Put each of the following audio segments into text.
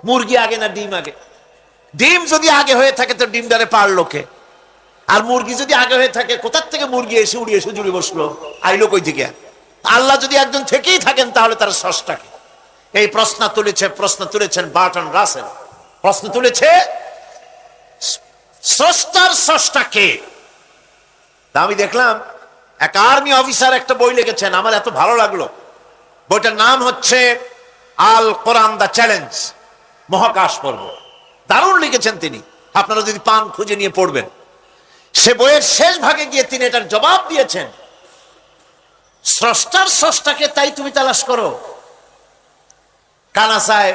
মুরগি আগে না ডিম আগে? ডিম যদি আগে হয়ে থাকে তো ডিমটারে পারলো কে? আর মুরগি যদি আগে হয়ে থাকে, কোথার থেকে মুরগি এসে উড়িয়ে এসে জুড়ে বসলো? আইলো কই থেকে? আল্লাহ যদি একজন থেকেই থাকেন তাহলে তার স্রষ্টাকে? এই প্রশ্ন তুলেছেন বার্টন রাসেল। প্রশ্ন তুলেছে স্রষ্টার স্রষ্টাকে। আমি দেখলাম এক আর্মি অফিসার একটা বই লিখেছেন, আমার এত ভালো লাগলো। বইটার নাম হচ্ছে আল কোরআন দা চ্যালেঞ্জ, মহাকাশ পর্ব। দারুণ লিখেছেন তিনি, আপনারা যদি পান খুঁজে নিয়ে পড়বেন। সে বইয়ের শেষ ভাগে গিয়ে তিনি এটার জবাব দিয়েছেন, স্রষ্টার স্রষ্টাকে তাই তুমি তালাশ করো। কানা চায়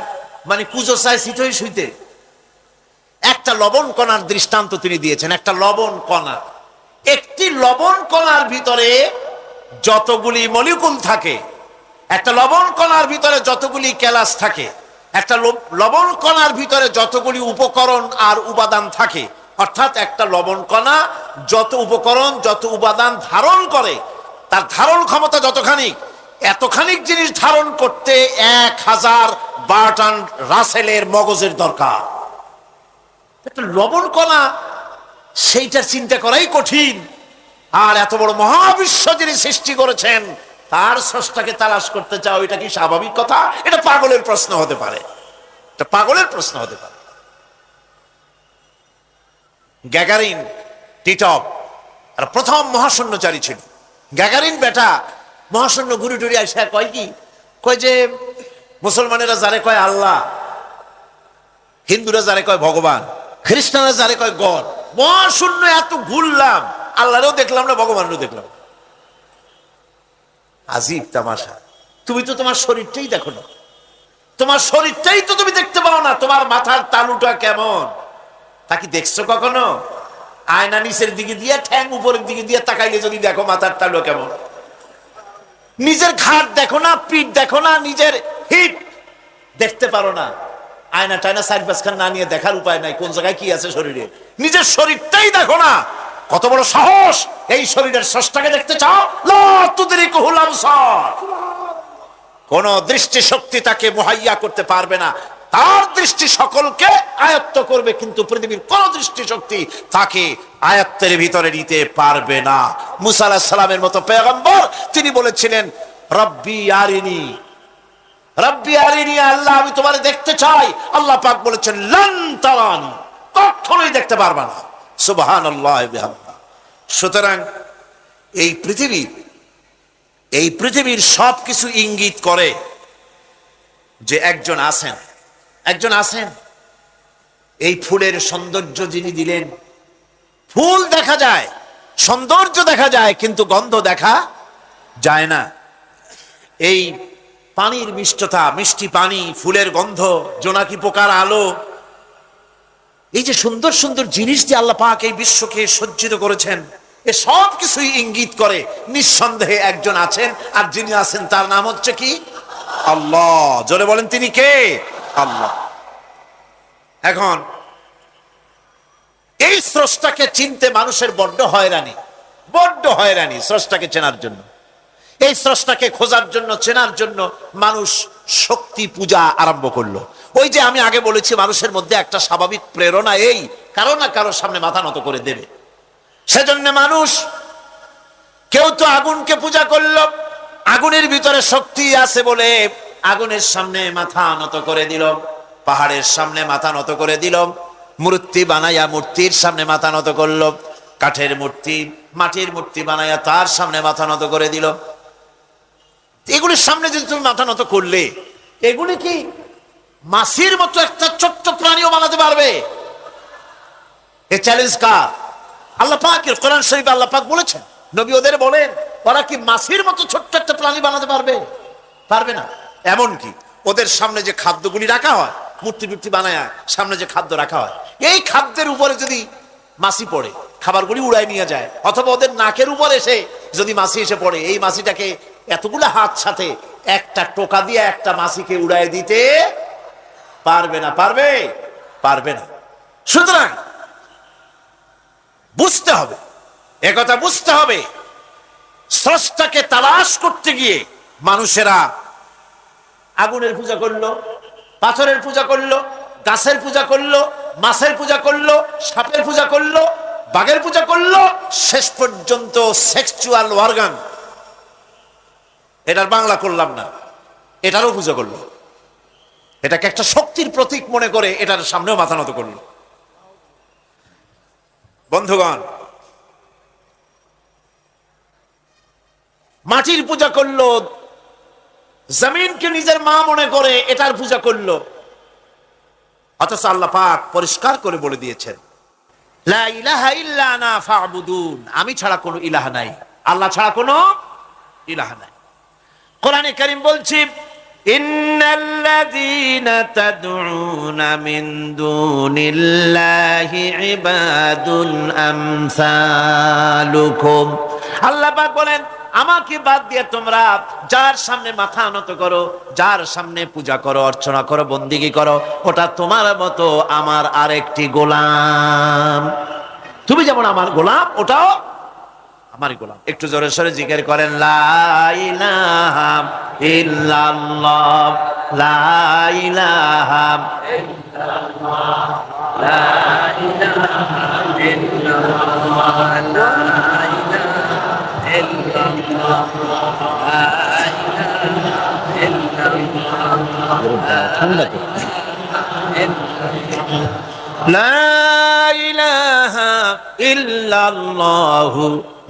মানে কুজো চায় শীতই শুইতে। একটা লবণ কণার দৃষ্টান্ত তিনি দিয়েছেন। একটা লবণ কণা, একটি লবণ কণার ভিতরে যতগুলি মলিকুল থাকে, একটা লবণ কণার ভিতরে যতগুলি ক্যালাস থাকে, একটা লবণ কণার ভিতরে যতগুলি উপকরণ আর উপাদান থাকে, অর্থাৎ একটা লবণ কণা যত উপকরণ যত উপাদান ধারণ করে, তার ধারণ ক্ষমতা যতখানি, এতখানি জিনিস ধারণ করতে 1000 বার্টন রাসেলের মগজের দরকার। একটা লবণ কণা, সেইটার চিন্তা করাই কঠিন। আর এত বড় মহাবিশ্ব যিনি সৃষ্টি করেছেন তার স্রষ্টাকে তালাশ করতে চাও, এটা কি স্বাভাবিক কথা? এটা পাগলের প্রশ্ন হতে পারে, এটা পাগলের প্রশ্ন হতে পারে। গ্যাগারিন টিটপ আর প্রথম মহাশূন্যচারী ছিল। গ্যাগারিন বেটা মহাশূন্য ঘুরি টুরি আসে কয় কি, কয় যে মুসলমানেরা যারে কয় আল্লাহ, হিন্দুরা যারে কয় ভগবান, খ্রিস্টানরা যারে কয় গড। মহাশূন্য এত ঘুরলাম, আল্লাহরেও দেখলাম না, ভগবানেরও দেখলাম। আজীব তামাশা। তুমি তো তোমার শরীরটাই দেখো না, তোমার শরীরটাই তো তুমি দেখতে পাও না। তোমার মাথার তালুটা কেমন তা কি দেখছো কখনো? আয়না নিচের দিকে দিয়ে ঠ্যাং উপরের দিকে দিয়ে তাকাইলে যদি দেখো মাথার তালু কেমন। নিজের ঘাট দেখো না, পিঠ দেখো না, নিজের হিপ দেখতে পারো না। আয়না টায়না সাইড বাসখান না নিয়ে দেখার উপায় নাই কোন জায়গায় কি আছে শরীরে। নিজের শরীরটাই দেখো না। কত বড় সাহস! এই শরীরের স্রষ্টাকে দেখতে চাও? লা তুদরিকুহুল আবসার। কোন দৃষ্টি শক্তি তাকে মুহাইয়া করতে পারবে না। তার দৃষ্টি সকলকে আয়ত্ত করবে, কিন্তু পৃথিবীর কোন দৃষ্টি শক্তি তাকে আয়ত্তের ভিতরে নিতে পারবে না। মুসা আলাইহিস সালামের মতো পয়গম্বর, তিনি বলেছিলেন রব্বি আরিনি, রব্বি আরিনি, আল্লাহ আমি তোমারে দেখতে চাই। আল্লাহ পাক বলেছেন লান তারানি, কখনোই দেখতে পারবে না। সুবহানাল্লাহ ওয়া বিহামদিহি। সুতরাং এই পৃথিবীর সবকিছু ইঙ্গিত করে যে একজন আছেন। এই ফুলের সৌন্দর্য যিনি দিলেন, ফুল দেখা যায়, সৌন্দর্য দেখা যায়, কিন্তু গন্ধ দেখা যায় না। এই পানির মিষ্টতা, মিষ্টি পানি, ফুলের গন্ধ, জোনাকি পোকার আলো, এই যে সুন্দর সুন্দর জিনিস দিয়ে আল্লাহ পাক এই বিশ্বকে সজ্জিত করেছেন, এ সব কিছুই ইঙ্গিত করে নিঃসন্দেহে একজন আছেন। আর যিনি আছেন তার নাম হচ্ছে কি? আল্লাহ। জোরে বলেন তিনি কে? আল্লাহ। এখন এই স্রষ্টাকে চিনতে মানুষের বড্ড হয়রানি স্রষ্টাকে চেনার জন্য। এই স্রষ্টাকে খোঁজার জন্য, চেনার জন্য মানুষ শক্তি পূজা আরম্ভ করলো। ওই যে আমি আগে বলেছি, মানুষের মধ্যে একটা স্বাভাবিক প্রেরণা এই কারো না কারো সামনে মাথা নত করে দেবে। সেজন্য মানুষ, কেউ তো আগুনকে পূজা করলো, আগুনের ভিতরে শক্তি আছে বলে আগুনের সামনে মাথা নত করে দিল, পাহাড়ের সামনে মাথা নত করে দিল, মূর্তি বানায়া মূর্তির সামনে মাথা নত করলো, কাঠের মূর্তি, মাটির মূর্তি বানায়া তার সামনে মাথা নত করে দিল। এগুলির সামনে যদি তুমি মাথা নত করলে, এগুলি কি মাছির মতো একটা ছোট্ট প্রাণীও বানাতে পারবে? এই চ্যালেঞ্জ কার? আল্লাহ পাকের। কোরআন শরীফে আল্লাহ পাক বলেছেন, নবী ওদের বলেন, ওরা কি মাছির মতো ছোট্ট একটা প্রাণী বানাতে পারবে? পারবে না। এমনকি ওদের সামনে যে খাদ্যগুলি রাখা হয়, মূর্তি বানায় সামনে যে খাদ্য রাখা হয়, এই খাদ্যের উপরে যদি মাছি পড়ে, খাবারগুলি উড়াই নিয়ে যায়। অথবা ওদের নাকের উপর এসে যদি মাছি এসে পড়ে, এই মাছিটাকে এতগুলো হাত সাথে একটা টোকা দিয়ে একটা মাছিকে উড়াই দিতে পারবে না। পারবে না। সুতরাং বুঝতে হবে, একথা বুঝতে হবে, স্রষ্টাকে তালাশ করতে গিয়ে মানুষেরা আগুনের পূজা করলো, পাথরের পূজা করলো, গাছের পূজা করলো, মাছের পূজা করলো, সাপের পূজা করলো, বাঘের পূজা করলো, শেষ পর্যন্ত সেক্সুয়াল অর্গান, এটার বাংলা করলাম না, এটারও পূজা করলো। এটাকে একটা শক্তির প্রতীক মনে করে এটার সামনেও মাথা নত করলো। বন্ধুগণ, মাটির পূজা করলো, জমিনকে নিজের মা মনে করে এটার পূজা করলো। অথচ আল্লাহ পাক পরিষ্কার করে বলে দিয়েছেন, লা ইলাহা ইল্লা আনা ফা'বুদুন, আমি ছাড়া কোনো ইলাহ নাই, আল্লাহ ছাড়া কোনো ইলাহ নাই। কোরআনে কারীম বলছে, ইন্নাল্লাযীনা তাদউনা মিন দুনিল্লাহি ইবাদুন আমসালুকুম। আল্লাহ পাক বলেন, আমাকে বাদ দিয়ে তোমরা যার সামনে মাথা নত করো, যার সামনে পূজা করো, অর্চনা করো, বন্দিগি করো, ওটা তোমার মতো আমার আরেকটি গোলাম। তুমি যেমন আমার গোলাম, ওটাও আমারই গোলাম। একটু জোরে সরে জিকির করেন, লা ইলাহা ইল্লাল্লাহ, লা ইলাহা ইল্লাল্লাহ, লা ইলাহা ইল্লাল্লাহ, লা ইলাহা ইল্লাল্লাহু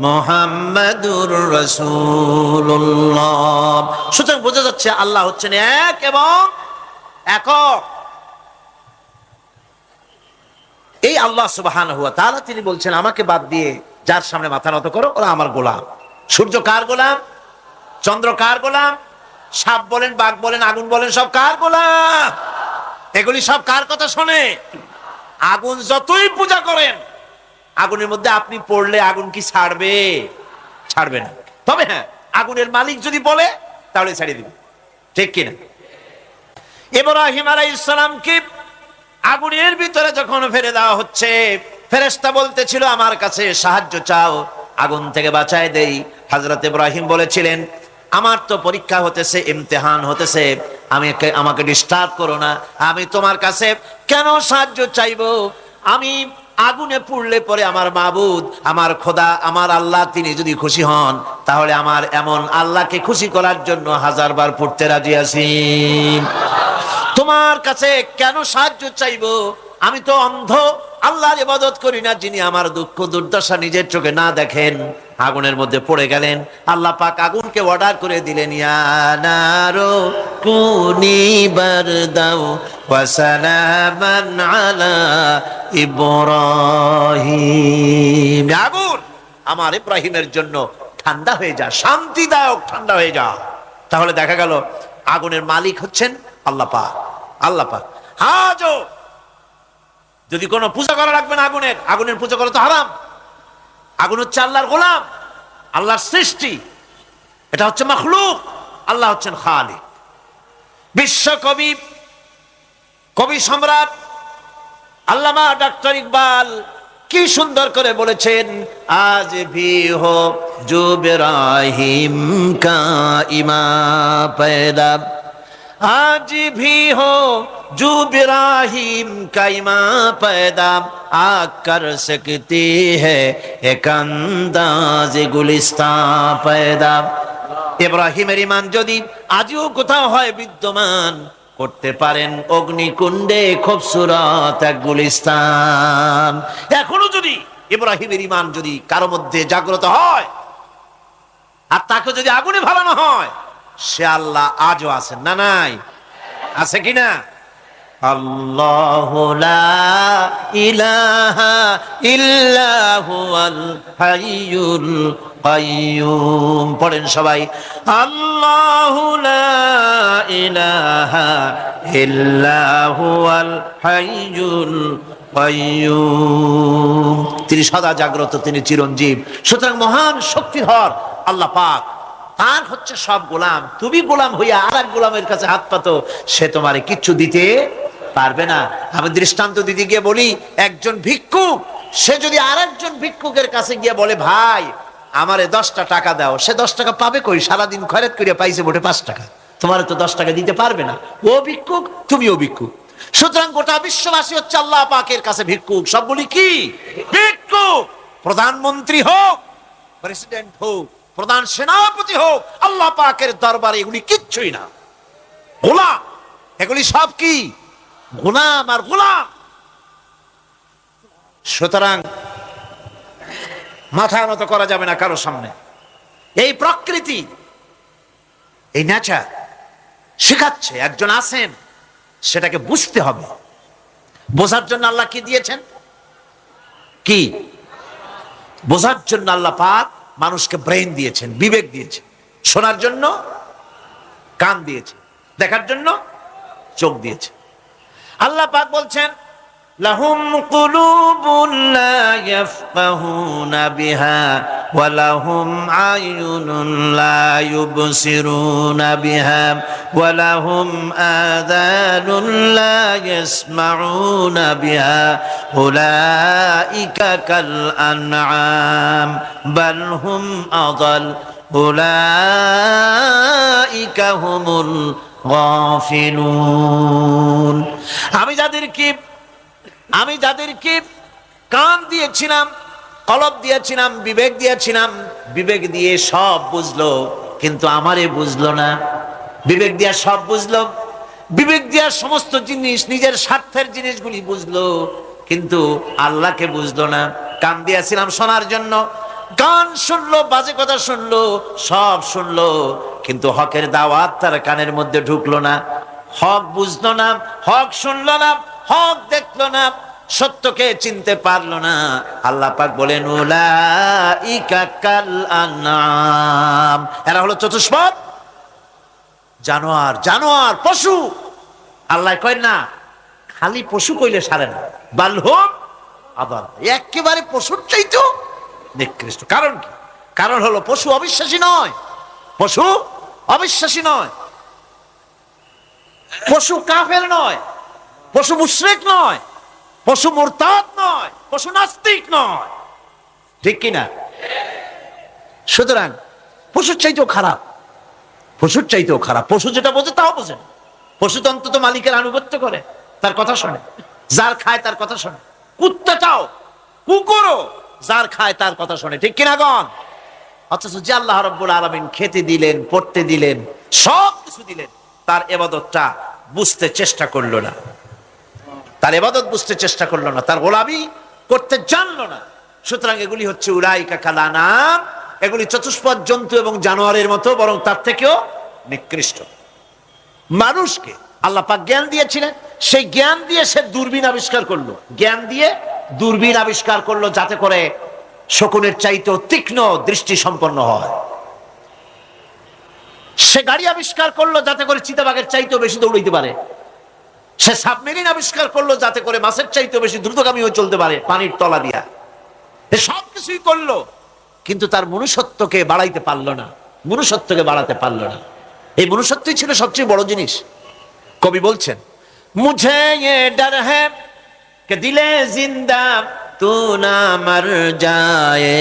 মুহাম্মাদুর রাসূলুল্লাহ। সুতরাং বোঝা যাচ্ছে আল্লাহ হচ্ছেন এক এবং একক। এই আল্লাহ সুবহানাহু ওয়া তাআলা তিনি বলছেন, আমাকে বাদ দিয়ে যার সামনে মাথা নত করো, ওরা আমার গোলাম। সূর্য কার গোলাম? চন্দ্র কার গোলাম? সাপ বলেন, বাঘ বলেন, আগুন বলেন, সব কার গোলাম? এগুলি সব কার কথা শোনে? আগুন যতই পূজা করেন, আগুনের মধ্যে আপনি পড়লে আগুন কি ছাড়বে? ছাড়বে না। তবে হ্যাঁ, আগুনের মালিক যদি বলে তাহলে ছাড়িয়ে দিবে, ঠিক কিনা? ইব্রাহিম আলাইহিস সালামকে আগুনের ভিতরে যখন ফেলে দেওয়া হচ্ছে, ফেরেশতা বলতেছিল, আমার কাছে সাহায্য চাও, আগুন থেকে বাঁচায় দেই। হযরত ইব্রাহিম বলেছিলেন, আমার তো পরীক্ষা হতেছে, ইমতিহান হতেছে, আমাকে ডিস্টার্ব করো না, আমি তোমার কাছে কেন সাহায্য চাইবো? আমি আগুনে পুড়লে পরে আমার মাবুদ, আমার খোদা, আমার আল্লাহ তিনি যদি খুশি হন, তাহলে আমার এমন আল্লাহকে খুশি করার জন্য 1000 বার পড়তে রাজি আছি। তোমার কাছে কেন সাহায্য চাইবো? আমি তো অন্ধ, আল্লাহর ইবাদত করি না, যিনি আমার দুঃখ দুর্দশা নিজের চোখে না দেখেন। আগুনের মধ্যে পড়ে গেলেন, আল্লাহ পাক আগুনকে অর্ডার করে দিলেন, ইয়া নারু কুনি বারদাও ওয়া সালামান আলা ইব্রাহিম। আগুন, আমার ইব্রাহিমের জন্য ঠান্ডা হয়ে যা, শান্তিদায়ক ঠান্ডা হয়ে যা। তাহলে দেখা গেল আগুনের মালিক হচ্ছেন আল্লাহ পাক। আল্লাহ পাক আজও যদি কোনো পূজা করা রাখবে না, আগুনের পূজা করা তো হারাম। আগুন হচ্ছে আল্লাহর গোলাম, আল্লাহর সৃষ্টি, এটা হচ্ছে মাখলুক, আল্লাহ হচ্ছেন খালিক। বিশ্ব কবি সম্রাট আল্লামা ডক্টর ইকবাল কি সুন্দর করে বলেছেন, আজ ভি হো জো ইব্রাহিম কা ইমা पैदा, आज भी हो जो इब्राहिम का ईमान पैदा, आग कर सकती है एक अंदाज गुलिस्तान पैदा। ইব্রাহিমের ঈমান যদি আজও কোথাও হয় বিদ্যমান, করতে পারেন অগ্নিকুণ্ডে খুবসুরত এক গুলিস্তান। এখনো যদি ইব্রাহিমের ঈমান যদি কারো মধ্যে জাগ্রত হয়, আর তাকে যদি আগুনে ভালানো হয়, সে আল্লাহ আজও আছেন না? নাই? আছে কিনা? আল্লাহু লা ইলাহা ইল্লা হুয়াল হাইয়ুল কাইয়্যুম। পড়েন সবাই, আল্লাহু লা ইলাহা ইল্লা হুয়াল হাইয়ুল কাইয়্যুম। তিনি সদা জাগ্রত, তিনি চিরঞ্জীব। সুতরাং মহান শক্তিধর আল্লাহ পাক, তার হচ্ছে সব গোলাম। তুমি গোলাম হইয়া আর এক গোলামের কাছে হাত পাতো, সে তোমারে কিচ্ছু দিতে পারবে না। আমি দৃষ্টান্ত দিতে গিয়ে বলি, একজন ভিক্ষুক সে যদি আর একজন ভিক্ষুকের কাছে গিয়ে বলে, ভাই আমারে 10টা টাকা দাও, সে 10 টাকা পাবে কই? সারাদিন খয়রাত করিয়া পাইছে মোটে 5 টাকা, তোমার তো 10 টাকা দিতে পারবে না। ও ভিক্ষুক, তুমিও ভিক্ষুক। সুতরাং গোটা বিশ্ববাসী হচ্ছে আল্লাহ পাকের কাছে ভিক্ষুক। সবগুলি কি ভিক্ষুক। প্রধানমন্ত্রী হোক, প্রেসিডেন্ট হোক, প্রধান সেনাপতি হোক, আল্লাহ পাকের দরবারে এগুলি কিচ্ছুই না, গোলাম। এগুলি সব কি গোলাম আর গোলাম। সুতরাং মাথা নত করা যাবে না কারো সামনে। এই প্রকৃতি, এই নেচার শেখাচ্ছে একজন আছেন, সেটাকে বুঝতে হবে। বোঝার জন্য আল্লাহ কি দিয়েছেন? কি বোঝার জন্য আল্লাহ পাক মানুষকে ব্রেন দিয়েছেন, বিবেক দিয়েছেন। শোনার জন্য কান দিয়েছে, দেখার জন্য চোখ দিয়েছে। আল্লাহ পাক বলছেন লাহুম কুলুবুন লা ইয়াফকাহুনা বিহা ওয়া লাহুম আয়ুনুন লা ইউবসিরুনা বিহা ওয়া লাহুম আযানুন লা ইয়াসমাউনা বিহা উলাইকা কাল আনআম বাল হুম আযাল উলাইকা হুমুল গাফিলুন। আমি যাদেরকে কান দিয়েছিলাম, কলব দিয়েছিলাম, বিবেক দিয়েছিলাম, বিবেক দিয়ে সব বুঝলো, কিন্তু আমারে বুঝলো না। বিবেক দিয়া সব বুঝলো, বিবেক দিয়া সমস্ত জিনিস, নিজের স্বার্থের জিনিসগুলি বুঝলো, কিন্তু আল্লাহকে বুঝলো না। কান দিয়েছিলাম শোনার জন্য, গান শুনলো, বাজে কথা শুনলো, সব শুনলো, কিন্তু হকের দাওয়াত তার কানের মধ্যে ঢুকলো না। হক বুঝলো না, হক শুনলো না, হক দেখলো না, সত্যকে চিনতে পারলো না। আল্লাহ পাক বলেন উলাইকা কাল আনআম, এরা হলো চতুষ্পদ জানোয়ার, জানোয়ার পশু। আল্লাহ কয় না খালি পশু কইলে সারে না, বাল হুম আদাল, একেবারে পশুর চাইতেও নিকৃষ্ট। কারণ কি? কারণ হলো পশু অবিশ্বাসী নয়, পশু অবিশ্বাসী নয়, পশু কাফের নয়, পশু মুশরিক নয়, পশু মুরতাদ নয়, পশু নাস্তিক নয়, ঠিক কিনা? সুতরাং পশুর চাইতেও খারাপ, পশুর চাইতেও খারাপ। পশু যেটা বোঝে তাও বোঝে না। পশু তো অন্তত মালিকের আনুগত্য করে, তার কথা শোনে, যার খায় তার কথা শোনে। কুত্তাটাও, কুকুরও যার খায় তার কথা শোনে, ঠিক কিনা গণ? অথচ যে আল্লাহ রাব্বুল আলামিন খেতে দিলেন, পড়তে দিলেন, সব কিছু দিলেন, তার ইবাদতটা বুঝতে চেষ্টা করলো না, তার ইবাদত বুঝতে চেষ্টা করলো না, তার গোলামি করতে জানলো না। সুতরাং এগুলি হচ্ছে উলাইকা কাল আনআম, এগুলি চতুষ্পদ জন্তু এবং জানোয়ারের মতো, বরং তার থেকেও নিকৃষ্ট। মানুষকে আল্লাহ পাক জ্ঞান দিয়েছিলেন, সেই জ্ঞান দিয়ে সে দূরবীন আবিষ্কার করলো, জ্ঞান দিয়ে দূরবীন আবিষ্কার করলো, যাতে করে শকুনের চাইতেও তীক্ষ্ণ দৃষ্টি সম্পন্ন হয়। সে গাড়ি আবিষ্কার করলো যাতে করে চিতাবাঘের চাইতেও বেশি দৌড়াইতে পারে। সে সাবমেরিন আবিষ্কার করলো যাতে করে মাছের চাইতেও বেশি দ্রুতগামী হয়ে চলতে পারে পানির তলা দিয়া। সব কিছুই করলো, কিন্তু তার মনুষ্যত্বকে বাড়াইতে পারলো না, মনুষ্যত্বকে বাড়াতে পারলো না। এই মনুষ্যত্বই ছিল সবচেয়ে বড় জিনিস। কবি বলছেন মুঝে ये डर है कि दिले जिंदा तू ना मर जाए,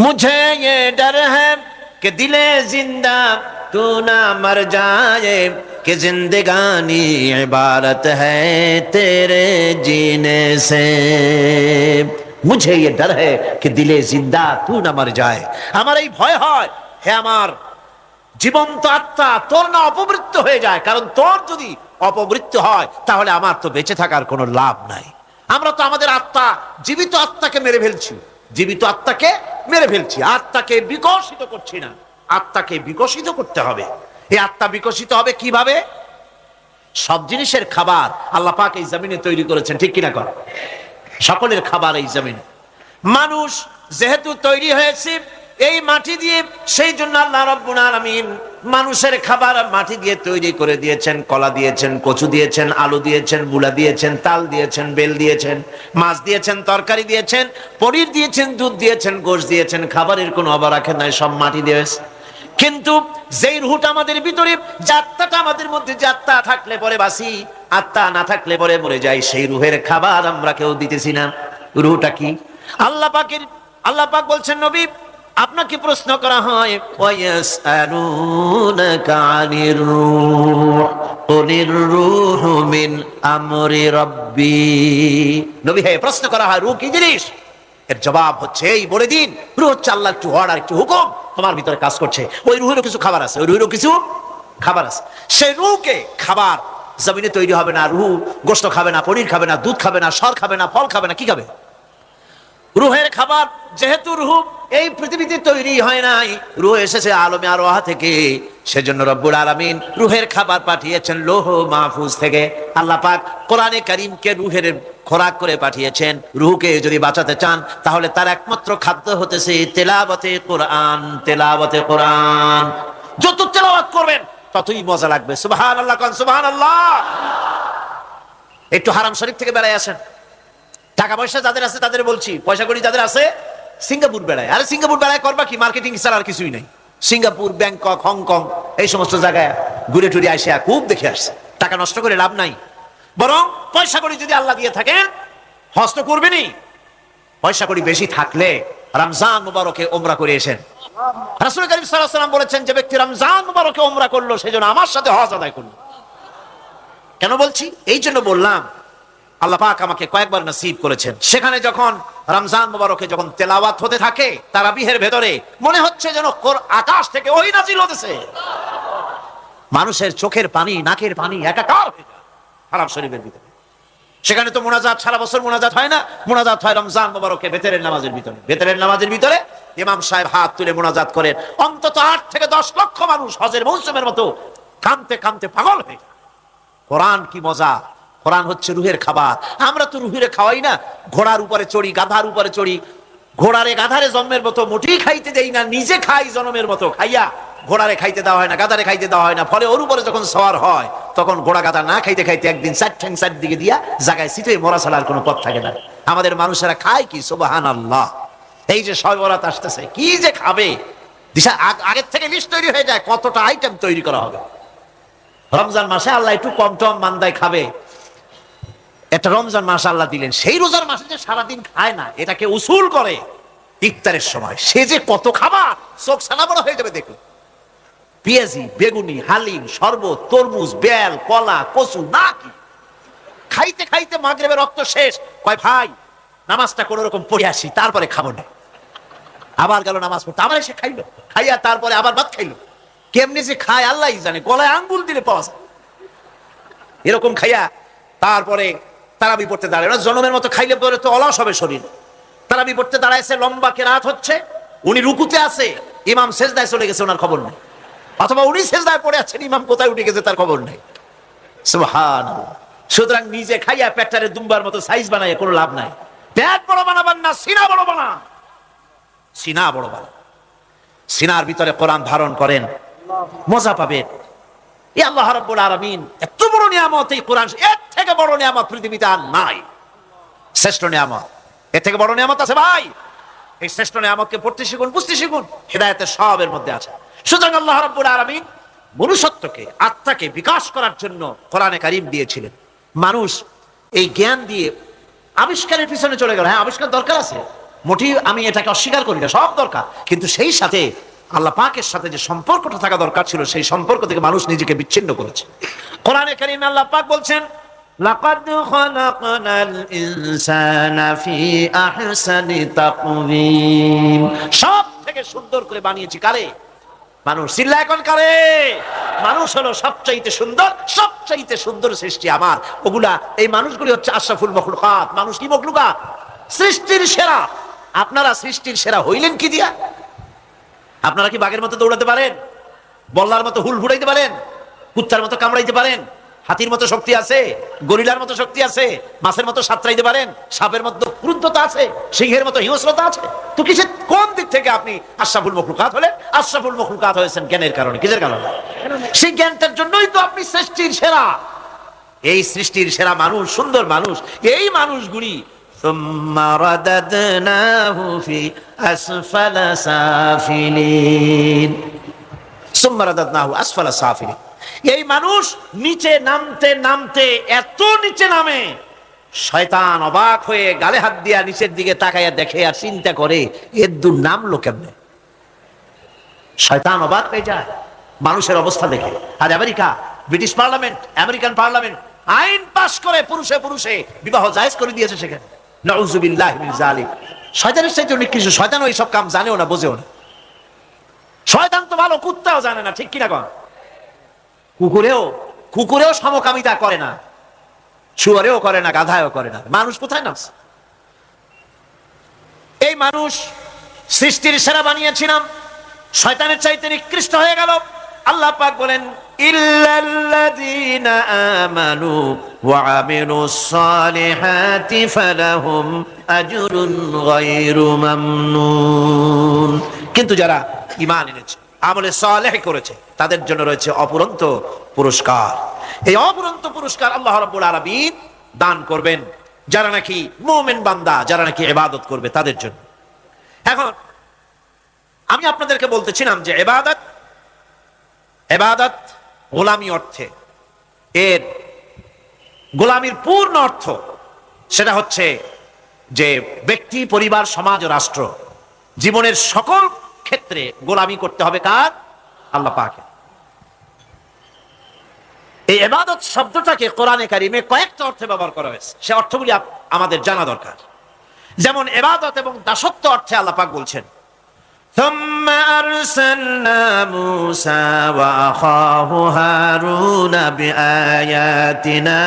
मुझे ये डर है कि दिले जिंदा तू ना मर जाए, कि जिंदगानी इबारत है तेरे जीने से, मुझे ये डर है कि दिले जिंदा तू ना मर जाए। আমার এই ভয় হয়, হে আমার জীবন্ত আত্মা, তোর না অপমৃত্যু হয়ে যায়। কারণ তোর যদি অপমৃত্যু হয় তাহলে আমার তো বেঁচে থাকার কোনো লাভ নাই। আমরা তো আমাদের আত্মা, জীবিত আত্মাকে মেরে ফেলছি, জীবিত আত্মাকে মেরে ফেলছি, আত্মাকে বিকশিত করছি না। আত্মাকে বিকশিত করতে হবে। এই আত্মা বিকশিত হবে কিভাবে? সব জিনিসের খাবার আল্লাহ পাক এই জমিনে তৈরি করেছেন, ঠিক কিনা কর? সকলের খাবার এই জমিনে। মানুষ যেহেতু তৈরি হয়েছে এই মাটি দিয়ে, সেই জন্য আল্লাহ রাব্বুল আলামিন মানুষের খাবার মাটি দিয়ে তৈরি করে দিয়েছেন। কলা দিয়েছেন, কচু দিয়েছেন, আলু দিয়েছেন, মূলা দিয়েছেন, তাল দিয়েছেন, বেল দিয়েছেন, মাছ দিয়েছেন, তরকারি দিয়েছেন, পনির দিয়েছেন, দুধ দিয়েছেন, গোশত দিয়েছেন। খাবারের কোনো অভাব রাখেন নাই, সব মাটি দিয়েছে। কিন্তু যেই রুহটা আমাদের ভিতরে, আত্মাটা আমাদের মধ্যে, যে আত্মা থাকলে পরে বাঁচি, আত্মা না থাকলে পরে মরে যাই, সেই রুহের খাবার আমরা কেউ দিতেছি না। রুহটা কি? আল্লাহ পাক বলছেন নবী আপনাকে প্রশ্ন করা হয় ওয়ায়াসআলুনাকা আনির রূহ কুলির রূহু মিন আমরি রাব্বি। নবী হে, প্রশ্ন করা হয় রূহ কি জিনিস? এর জবাব হচ্ছে এই বলে দিন, রূহ হচ্ছে আল্লাহর একটু অর্ডার, একটু হুকুম তোমার ভিতরে কাজ করছে। ওই রূহেরও কিছু খাবার আছে, ওই রূহেরও কিছু খাবার আছে। সেই রূহকে খাবার জমিনে তৈরি হবে না। রূহ গোশত খাবে না, পনির খাবে না, দুধ খাবে না, সর খাবে না, ফল খাবে না, কি খাবে? রূহের খাবার। যেহেতু রূহ এই পৃথিবীতে তৈরি হয় নাই, রূহ এসেছে আলমে আরওয়াহ থেকে, সেজন্য রব্বুল আলামিন রূহের খাবার পাঠিয়েছেন লৌহ মাহফুজ থেকে। আল্লাহ পাক কোরআনে কারীমকে রূহের খোরাক করে পাঠিয়েছেন। রূহকে যদি বাঁচাতে চান তাহলে তার একমাত্র খাদ্য হতেছে তেলাওয়াতে কোরআন। তেলাওয়াতে কোরআন যত তেলাওয়াত করবেন ততই মজা লাগবে। সুবহানাল্লাহ, কোন সুবহানাল্লাহ। একটু হারাম শরীফ থেকে বেড়ায় আসেন। টাকা পয়সা যাদের আছে তাদের বলছি, পয়সা কড়ি যাদের আছে সিঙ্গাপুর বেড়ায়। আরে সিঙ্গাপুর বেড়ায় করবা কি? মার্কেটিং ছাড়া আর কিছুই নাই। সিঙ্গাপুর, ব্যাংকক, হংকং এই সমস্ত জায়গায় ঘুরে টুরে আসে খুব দেখে আসছে। টাকা নষ্ট করে লাভ নাই, বরং পয়সা কড়ি যদি আল্লাহ দিয়ে থাকেন হজ তো করবেনই। পয়সা কড়ি বেশি থাকলে রমজান মুবারকে ওমরা করে এসেন। রাসূল কারীম সাল্লাল্লাহু আলাইহি ওয়াসাল্লাম বলেছেন যে ব্যক্তি রমজান মুবারকে ওমরা করলো সেজন্য আমার সাথে হজ আদায় করলো। কেন বলছি? এই জন্য বললাম, আল্লাহ পাক আমাকে কয়েকবার নসিব করেছেন। সেখানে যখন রমজান মুবারকে যখন তেলাওয়াত হতে থাকে তারাবিহের ভেতরে, মনে হচ্ছে যেন আকাশ থেকে ওহী নাযিল হতেছে। মানুষের চোখের পানি, নাকের পানি একাকার হয়ে যায় হারাম শরীফের ভিতরে। সেখানে তো মুনাজাত সারা বছর মুনাজাত হয় না, মুনাজাত হয় রমজান মুবারকে বেতেরের নামাজের ভিতরে। বেতেরের নামাজের ভিতরে ইমাম সাহেব হাত তুলে মুনাজাত করেন। অন্তত 8 থেকে 10 লক্ষ মানুষ হজের মৌসুমের মতো কাঁদতে কাঁদতে পাগল হয়ে যায়। কোরআন কি মজা! কোরআন হচ্ছে রুহের খাবার। আমরা তো রুহের খাওয়াই না। ঘোড়ার উপরে চড়ি, গাধার উপরে চড়ি, ঘোড়ারে গাধারে জন্মের মতো মোটেই খাইতে দেই না, নিজে খাই জন্মের মতো। খাইয়া ঘোড়ারে খাইতে দেওয়া হয় না, গাধারে খাইতে দেওয়া হয় না। ফলে ওর উপরে যখন সওয়ার হয় তখন ঘোড়া গাধা না খাইতে খাইতে একদিন 4 ঠ্যাং 4 দিকে দিয়া জায়গায় সিটে মরা ছাড়ার কোনো পথ থাকে না। আমাদের মানুষেরা খায় কি? সুবহানাল্লাহ। এই যে শবে বরাত আসতেছে, কি যে খাবে দিশা আগের থেকে লিস্ট তৈরি হয়ে যায় কতটা আইটেম তৈরি করা হবে। রমজান মাসে আল্লাহ একটু কম টম মান্দায় খাবে, একটা রমজান মাস আল্লাহ দিলেন। সেই রোজার মাসে যে সারাদিন খায় না, এটাকে উসুল করে ইফতারের সময় সে যে কত খাবার, চোখ ছানা বড় হয়ে যাবে দেখুন। পেঁয়াজি, বেগুনি, হালিম, শরবত, তরমুজ, বেল, কলা, কচু, না কি খাইতে খাইতে মাগরিবের রক্ত শেষ। কয় ভাই নামাজটা কোন রকম পড়ে আসি, তারপরে খাবো না। আবার গেল নামাজ পড়তে, আবার এসে খাইলো, খাইয়া তারপরে আবার ভাত খাইলো। কেমনি যে খায় আল্লাহ জানে, গলায় আঙ্গুল দিলে পাওয়া যায়। এরকম খাইয়া তারপরে তারাবি পড়তে দাঁড়ায়। ওরা জনমের মতো খাইলে পরে তো অলস হবে শরীর। তারাবি পড়তে দাঁড়াইছে, লম্বা কেরাত হচ্ছে, উনি রুকুতে আছে, ইমাম সেজদায় চলে গেছে, ওনার খবর নেই। অথবা উনি সেজদায় পড়ে আছেন, ইমাম কোথায় উঠে গেছে তার খবর নেই। সুবহানাল্লাহ। সুতরাং নিজে খাইয়া পেটটারে দুম্বার মতো সাইজ বানায় কোনো লাভ নাই। পেট বড় বানাবার না, সিনা বড় বানান। সিনা বড় বানান, সিনার ভিতরে কোরআন ধারণ করেন, মজা পাবেন। এই আল্লাহ রাব্বুল আলামিন এত বড় নিয়ামত, এই কোরআন, এর থেকে বড় নিয়ামত পৃথিবীতে আর নাই। শ্রেষ্ঠ নিয়ামত, এর থেকে বড় নিয়ামত আছে ভাই? এই শ্রেষ্ঠ নিয়ামতকে পড়তে শিখুন, বুঝতে শিখুন। হিদায়াতের সবের মধ্যে আছে। সুতরাং আল্লাহ রাব্বুল আলামিন মনুষ্যত্বকে, আত্মাকে বিকাশ করার জন্য কোরআনে কারীম দিয়েছিলেন। মানুষ এই জ্ঞান দিয়ে আবিষ্কারের পিছনে চলে গেল। হ্যাঁ, আবিষ্কার দরকার আছে, মোটেই আমি এটাকে অস্বীকার করি না, সব দরকার। কিন্তু সেই সাথে আল্লাহ পাকের সাথে যে সম্পর্কটা থাকা দরকার ছিল, সেই সম্পর্ক থেকে মানুষ নিজেকে বিচ্ছিন্ন করেছে। কোরআনে কারীমে আল্লাহ পাক বলছেন, লাকাদ খালাকনাল ইনসানা ফি আহসানি তাকওয়িম। সব থেকে সুন্দর করে বানিয়েছি কারে? মানুষ। চিল্লা এখন কারে? মানুষ হলো সবচাইতে সুন্দর, সবচাইতে সুন্দর সৃষ্টি আমার। ওগুলা, এই মানুষগুলি হচ্ছে আশরাফুল মখলুকাত। মানুষ কি মখলুকাত? সৃষ্টির সেরা। আপনারা সৃষ্টির সেরা হইলেন কি দিয়া? আপনারা কি বাঘের মতো দৌড়াতে পারেন? বল্লার মতো হুল ফুটাইতে পারেন? কুত্তার মতো কামড়াইতে পারেন? হাতির মতো শক্তি আছে? গরিলার মতো শক্তি আছে? মাছের মতো সাঁতরাইতে পারেন? সাপের মতো ক্রুদ্ধতা আছে? সিংহের মতো হিংস্রতা আছে? তো কিসের, কোন দিক থেকে আপনি আশরাফুল মখলুকাত হলেন? আশরাফুল মখলুকাত হয়েছেন জ্ঞানের কারণে। কিসের কারণে? সেই জ্ঞানটার জন্যই তো আপনি সৃষ্টির সেরা। এই সৃষ্টির সেরা মানুষ, সুন্দর মানুষ, এই মানুষগুলি সুম্মা রাদাদনাহু ফি আসফালা সাফিলিন। সুম্মা রাদাদনাহু আসফালা সাফিলিন। এই মানুষ নিচে নামতে নামতে এত নিচে নামে, শয়তান অবাক হয়ে গালে হাত দিয়া নিচের দিকে তাকাইয়া দেখে আর চিন্তা করে, এর দূর নামলো কেমনে? শয়তান অবাক হয়ে যায় মানুষের অবস্থা দেখে। আর America, British parliament, American parliament আইন পাস করে পুরুষে পুরুষে বিবাহ জায়েজ করে দিয়েছে সেখানে। নাউযুবিল্লাহি মিন যালিক। শয়তানের চাইতে নিকৃষ্ট। শয়তান ওই সব কাম জানেও না, বোঝেও না। শয়তান তো ভালো কুত্তাও জানে না, ঠিক কিনা কন? কুকুরেও সমকামিতা করে না, শুয়ারেও করে না, গাধায়ও করে না। মানুষ কোথায় নামছে? এই মানুষ সৃষ্টির সেরা বানিয়েছিলাম, শয়তানের চাইতে নিকৃষ্ট হয়ে গেল। আল্লাহ পাক বলেন ইল্লাল্লাযীনা আমানু ওয়া আমিলুস সালিহাতি ফালাহুম আজরুন গায়রু মামনুন। কিন্তু যারা ঈমান এনেছে, আমলে সালেহ করেছে, তাদের জন্য রয়েছে অপুরন্ত পুরস্কার। এই অপুরন্ত পুরস্কার আল্লাহ রাব্বুল আলামিন দান করবেন যারা নাকি মুমিন বান্দা, যারা নাকি ইবাদত করবে তাদের জন্য। এখন আমি আপনাদেরকে বলতেছিলাম যে ইবাদত গোলামি অর্থে, এর গোলামির পূর্ণ অর্থ সেটা হচ্ছে যে ব্যক্তি, পরিবার, সমাজ ও রাষ্ট্র, জীবনের সকল ক্ষেত্রে গোলামি করতে হবে কার? আল্লাহ পাকের। এই ইবাদত শব্দটাকে কোরআনে কারিমে কয়েকটা অর্থে ব্যবহার করা হয়েছে, সে অর্থগুলি আমাদের জানা দরকার। যেমন ইবাদত এবং দাসত্ব অর্থে আল্লাহ পাক বলছেন ثم أرسلنا موسى وأخاه هارون بآياتنا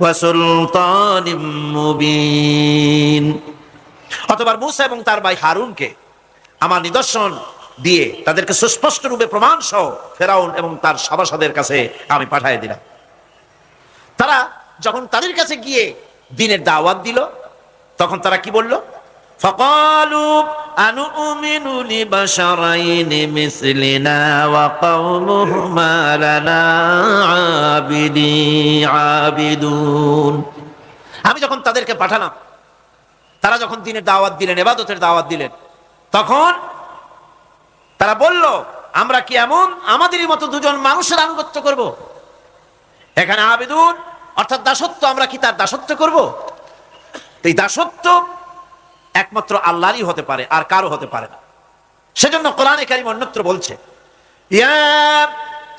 وسلطان مبين। অতঃপর মুসা এবং তার ভাই হারুনকে আমার নিদর্শন দিয়ে তাদেরকে সুস্পষ্ট রূপে প্রমাণ সহ ফেরাউন এবং তার সভাসদের কাছে আমি পাঠিয়ে দিলাম। তারা যখন তাদের কাছে গিয়ে দ্বীনের দাওয়াত দিল, তখন তারা কি বলল? فقالوا أنؤمن لبشرين مثلنا وقومهما لنا عابدون। আমি যখন তাদেরকে পাঠালাম, তারা যখন দ্বীনের দাওয়াত দিলেন, ইবাদতের দাওয়াত দিলেন, তখন তারা বলল আমরা কি এমন আমাদেরই মতো দুজন মানুষের আনুগত্য করব? এখানে আবিদুন অর্থাৎ দাসত্ব, আমরা কি তার দাসত্ব করব? এই দাসত্ব একমাত্র আল্লাহরই হতে পারে, আর কারো হতে পারে না। সেজন্য কোরআনে কারীম অন্যত্র বলছে ইয়া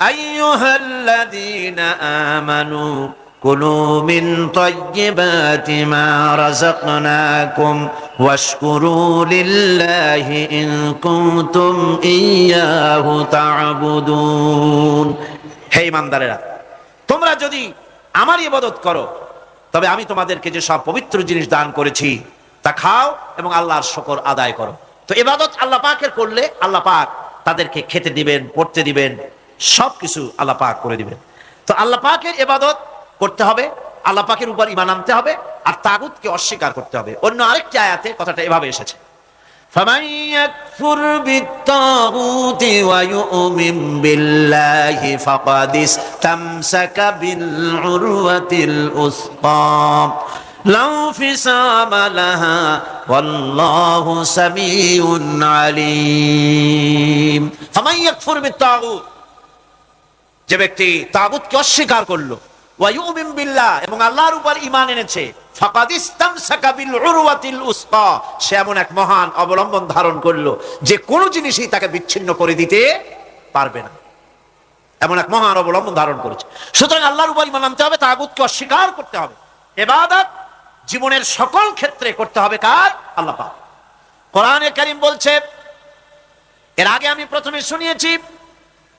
আইয়ুহাল্লাযীনা আমানু কুলু মিন তাইয়্যিবাতি মা রাযাকনাকুম ওয়াশকুরু লিল্লাহি ইন কুনতুম ইয়্যাহু তা'বুদুন। হে ঈমানদারেরা, তোমরা যদি আমার ইবাদত করো, তবে আমি তোমাদেরকে যে সব পবিত্র জিনিস দান করেছি তা খাও এবং আল্লাহর শুকর আদায় করো। তো ইবাদত আল্লাহ পাকের করলে আল্লাহ পাক তাদেরকে খেতে দিবেন, পড়তে দিবেন, সবকিছু আল্লাহ পাক করে দিবেন। তো আল্লাহ পাকের ইবাদত করতে হবে, আল্লাহ পাকের উপর ঈমান আনতে হবে, আর তাগুতকে অস্বীকার করতে হবে। অন্য আরেকটি আয়াতে কথাটা এভাবে এসেছে ফামান ইয়াকফুর বিত-তাগুতি ওয়া ইউমিন বিল্লাহি ফাকাদ ইসতামসাকা বিল উরওয়াতিল উসকা লা ফিসামা লাহা ওয়াল্লাহু সামিউন আলীম। ফামান ইয়াকফুর বিত-তাগুত, যে ব্যক্তি তাগুতকে অস্বীকার করলো, ওয়া ইউমিন বিল্লাহ এবং আল্লাহর উপর ঈমান এনেছে, ফাকাদ ইসতামসাকা বিল উরওয়াতিল উসকা, সে এমন এক মহান অবলম্বন ধারণ করলো যে কোনো জিনিসই তাকে বিচ্ছিন্ন করে দিতে পারবে না। এমন এক মহান অবলম্বন ধারণ করেছে। সুতরাং আল্লাহর উপর ঈমান আনতে হবে, তাগুতকে অস্বীকার করতে হবে। ইবাদত জীবনের সকল ক্ষেত্রে করতে হবে কার? আল্লাহ পাক। কোরআনে কারীম বলছে, এর আগে আমি প্রথমে শুনিয়েছি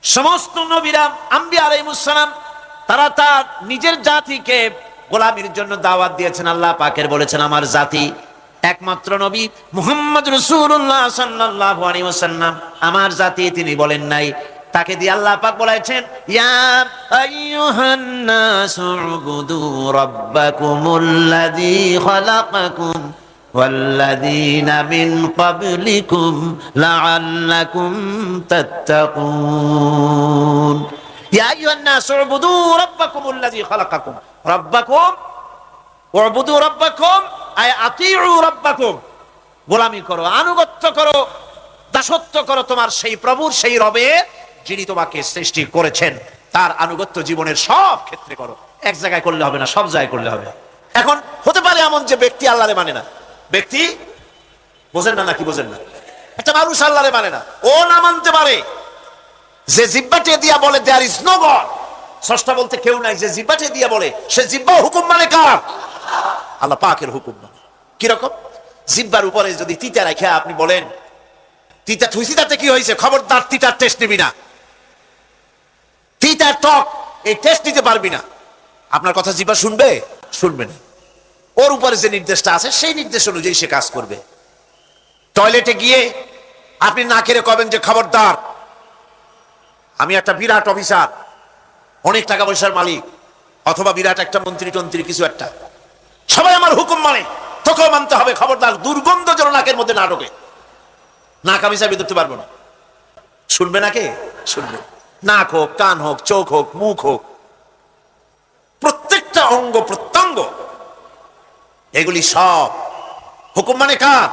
সমস্ত নবীরা, আম্বিয়া আলাইহিস সালাম, তারা তার নিজের জাতিকে গোলামির জন্য দাওয়াত দিয়েছেন। আল্লাহ পাকের বলেছেন আমার জাতি, একমাত্র নবী মুহাম্মদ রাসূলুল্লাহ সাল্লাল্লাহু আলাইহি ওয়াসাল্লাম আমার জাতি, তিনি বলেন নাই। তাকে দিয়ে আল্লাহ পাক বলেছেন ইয়া আইয়ুহান নাসু উবুদু রাব্বাকুমুল্লাযী খালাকাকুম ওয়াল্লাযীনা মিন ক্বাবলিকুম লাআল্লাকুম তাত্তাকুন। ইয়া আইয়ুহান নাসু উবুদু রাব্বাকুমুল্লাযী খালাকাকুম, রাব্বাকুম উবুদু রাব্বাকুম আই আতিউ রাব্বাকুম, গোলামি করো, আনুগত্য করো, দাসত্ব করো তোমার সেই প্রভুর, সেই রবের যিনি তোমাকে সৃষ্টি করেছেন, তার আনুগত্য জীবনের সব ক্ষেত্রে করো। এক জায়গায় করলে হবে না, সব জায়গায় করলে হবে। এখন হতে পারে এমন যে ব্যক্তি আল্লাহরে মানে না, ব্যক্তি বোঝেন না, নাকি বোঝেন না? একটা মানুষ আল্লাহরে মানে না, ও না মানতে পারে যে জিব্বাটে দিয়া বলে দেয়ার ইজ নো গড, স্রষ্টা বলতে কেউ নাই, যে জিব্বাটে দিয়া বলে সে জিব্বা হুকুম মানে কার? আল্লাহ পাকের হুকুম মানে। কিরকম? জিব্বার উপরে যদি তিতা রাখা আপনি বলেন তিতা থুইছি, তাতে কি হয়েছে? খবরদার তিতার টেস্ট নিবি না, তিতার টক এই টেস্ট নিতে পারবি না। আপনার কথা জিব্বা শুনবে? শুনবে না। ওর উপরে যে নির্দেশটা আছে সেই নির্দেশ অনুযায়ী সে কাজ করবে। টয়লেটে গিয়ে আপনি নাকেরে কবেন যে খবরদার, আমি একটা বিরাট অফিসার, অনেক টাকা পয়সার মালিক, অথবা বিরাট একটা মন্ত্রী টন্ত্রী কিছু একটা, সবাই আমার হুকুম মানে, তোকেও মানতে হবে, খবরদার দুর্গন্ধ যেন নাকের মধ্যে না ঢোকে। নাক আমি চাবি ধরতে পারবো না। শুনবে না কে? শুনবে। নাক হোক, কান হোক, চোখ হোক, মুখ হোক, প্রত্যেকটা অঙ্গ প্রত্যঙ্গ, এগুলি সব হুকুম মানে কার?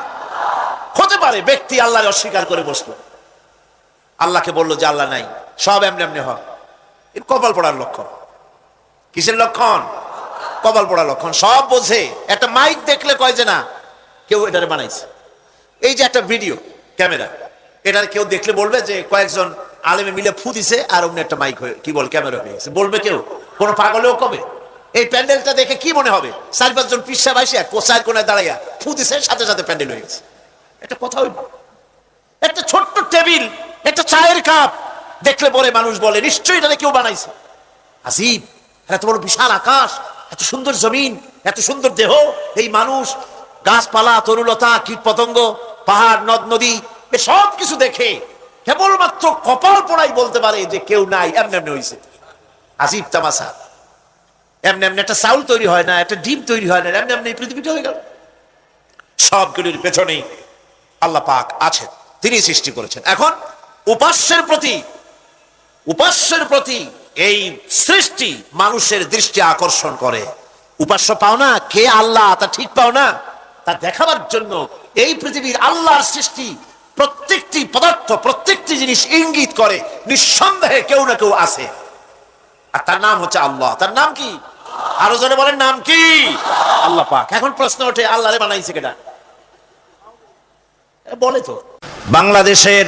হতে পারে ব্যক্তি আল্লাহকে অস্বীকার করে বসলো, আল্লাহকে বললো যে আল্লাহ নাই, সব এমনি এমনি হয়, এর কপাল পড়ার লক্ষণ। কিসের লক্ষণ? কপাল পড়ার লক্ষণ। সব বোঝে, একটা মাইক দেখলে কয় যে না কেউ এটারে বানাইছে। এই যে একটা ভিডিও ক্যামেরা, এটার কেউ দেখলে বলবে যে কয়েকজন আলেমে মিলে ফু দিছে আর অমনি একটা মাইক হয়ে কি বল ক্যামেরা হয়ে গেছে, বলবে কেউ? কোনো পাগলেও কবে? এই প্যান্ডেলটা দেখে কি মনে হবে? 4-5 জন পিসা বাইসা কোচার কোনায় দাঁড়াইয়া ফু দিছে, সাথে সাথে প্যান্ডেল হয়ে গেছে। এটা কথা হইল? একটা ছোট্ট টেবিল, একটা চায়ের কাপ দেখলে পরে মানুষ বলে নিশ্চয়ই এটা কেউ বানাইছে। আজীব, এত বড় বিশাল আকাশ, এত সুন্দর জমিন, এত সুন্দর দেহ, এই মানুষ, গাছপালা, তরুলতা, কীট পতঙ্গ, পাহাড়, নদ নদী, সব কিছু দেখে কেবলমাত্র কপাল পোড়াই বলতে পারে যে কেউ নাই, এমনি এমনি হয়েছে। আজীব তামাশা। এমনি এমনি একটা চাউল তৈরি হয় না, একটা ডিম তৈরি হয় না, এমনি এমনি পৃথিবীটা হয়ে গেল। সবগুলির পেছনেই আল্লাহ পাক আছেন, তিনি সৃষ্টি করেছেন। এখন উপাস্যের প্রতি এই সৃষ্টি মানুষের দৃষ্টি আকর্ষণ করে। উপাস্য পাও না কে আল্লাহ, তা ঠিক পাও না, তা দেখাবার জন্য এই পৃথিবীর আল্লাহর সৃষ্টি প্রত্যেকটি পদার্থ, প্রত্যেকটি জিনিস ইঙ্গিত করে নিঃসন্দেহে কেউ না কেউ আছে, আর তার নাম হচ্ছে আল্লাহ। তার নাম কি? আরো জনে বলেন, নাম কি? আল্লাহ পাক। এখন প্রশ্ন ওঠে আল্লাহরে বানাইছে কেডা? বলে তো বাংলাদেশের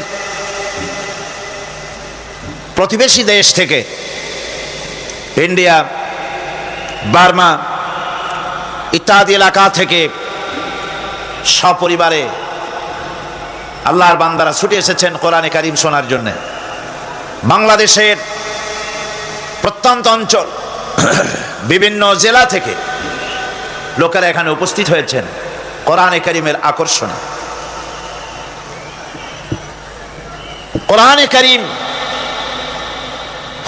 প্রতিবেশী দেশ থেকে, ইন্ডিয়া, বার্মা ইত্যাদি এলাকা থেকে সপরিবারে আল্লাহর বান্দারা ছুটে এসেছেন কোরআনে কারীম শোনার জন্য। বাংলাদেশের প্রত্যন্ত অঞ্চল, বিভিন্ন জেলা থেকে লোকেরা এখানে উপস্থিত হয়েছেন কোরআনে কারীমের আকর্ষণে। কোরআনে কারীম